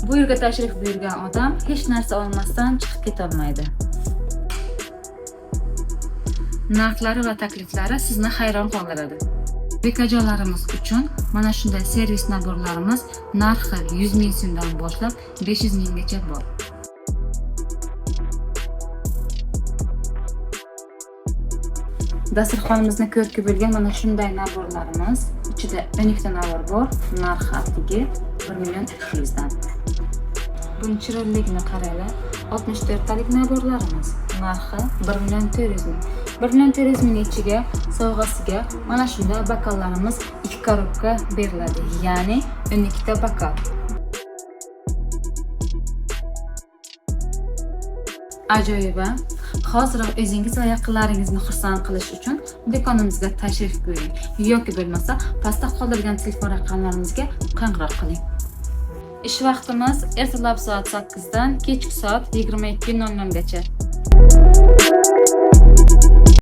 Bu yerga tashrif buyurgan odam hech narsa olmasdan chiqib ketolmaydi. Narxlari va takliflari sizni hayron qoldiradi. Bekajolarimiz uchun mana shunday servis naborlarimiz narxi 100 ming so'mdan boshlab 500 minggacha bor. Dasturxonimizni ko'rki bo'lgan mana shunday naborlarimiz, ichida 12 ta nabor bor. Narxi atigi 1.200 dan. Buning chiroyliligini qaranglar. 64 talik naborlarimiz. Narxi 1.400 ming. 1.400 ming ichiga sovg'asiga mana shunday bakallarimiz 2 korobka beriladi, ya'ni 12 ta bakal. Ajoyib. Hozir o'zingiz va yaqinlaringizni xursand qilish uchun do'konimizga tashrif buyuring yoki bo'lmasa pastda qoldirgan telefon raqamlarimizga qo'ng'iroq qiling. Ish vaqtimiz ertalab soat 8 dan kechki soat 22:00 gacha.